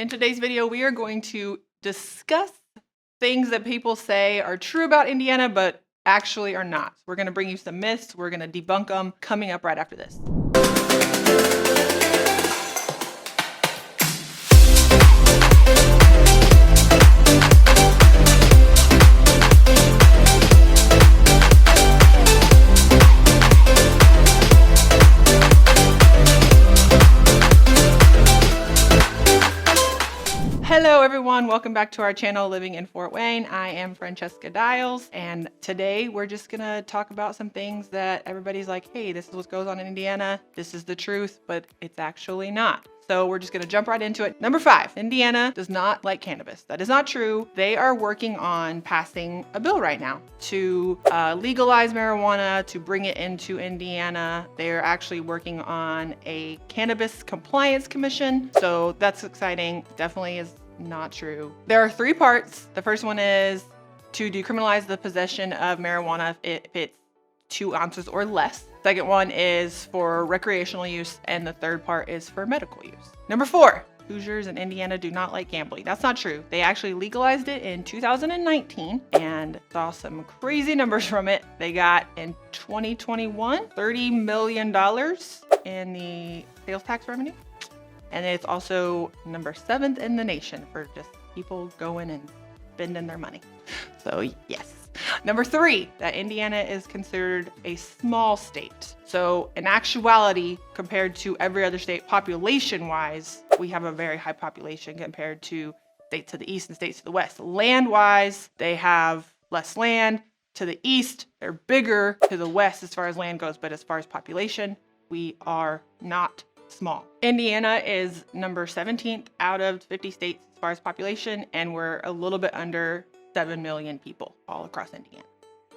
In today's video, we are going to discuss things that people say are true about Indiana, but actually are not. We're going to bring you some myths. We're going to debunk them coming up right after this. Hello everyone, welcome back to our channel, Living in Fort Wayne. I am Francesca Dials, and today we're just gonna talk about some things that everybody's like, hey, this is what goes on in Indiana, this is the truth, but it's actually not. So we're just gonna jump right into it. Number 5, Indiana does not like cannabis. That is not true. They are working on passing a bill right now to legalize marijuana, to bring it into Indiana. They are actually working on a cannabis compliance commission. So that's exciting. Definitely is not true. There are 3 parts. The first one is to decriminalize the possession of marijuana if it's 2 ounces or less. Second one is for recreational use, and the third part is for medical use. Number 4, Hoosiers in Indiana do not like gambling. That's not true. They actually legalized it in 2019 and saw some crazy numbers from it. They got in 2021, $30 million in the sales tax revenue. And it's also number 7th in the nation for just people going and spending their money. So yes. Number 3, that Indiana is considered a small state. So in actuality, compared to every other state, population-wise, we have a very high population compared to states to the east and states to the west. Land-wise, they have less land. To the east, they're bigger. To the west, as far as land goes, but as far as population, we are not small. Indiana is number 17th out of 50 states as far as population, and we're a little bit under 7 million people all across Indiana.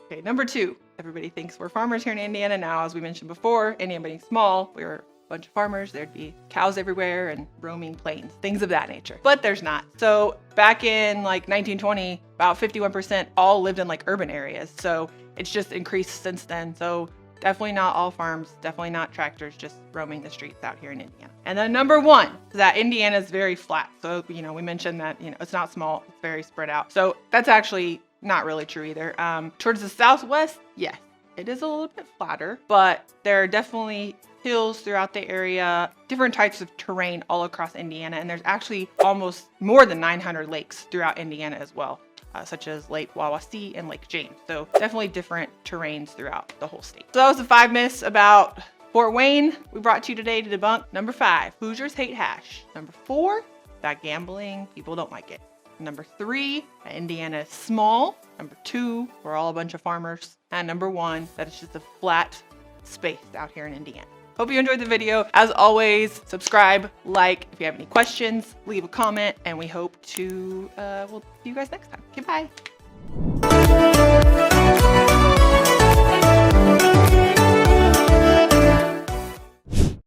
Okay, number 2, everybody thinks we're farmers here in Indiana. Now, as we mentioned before, Indiana being small, we're a bunch of farmers. There'd be cows everywhere and roaming plains, things of that nature. But there's not. So back in like 1920, about 51% all lived in like urban areas. So it's just increased since then. So definitely not all farms, definitely not tractors just roaming the streets out here in Indiana. And then number 1, that Indiana is very flat. So, we mentioned that, it's not small, it's very spread out. So that's actually not really true either. Towards the southwest, yes, it is a little bit flatter, but there are definitely hills throughout the area, different types of terrain all across Indiana. And there's actually almost more than 900 lakes throughout Indiana as well. Such as Lake Wawasee and Lake James. So definitely different terrains throughout the whole state. So that was the 5 myths about Fort Wayne we brought to you today to debunk. Number 5, Hoosiers hate hash. Number 4, that gambling, people don't like it. Number 3, that Indiana is small. Number 2, we're all a bunch of farmers. And number 1, that it's just a flat space out here in Indiana. Hope you enjoyed the video. As always, subscribe, like. If you have any questions, leave a comment, and we hope to, we'll see you guys next time. Goodbye.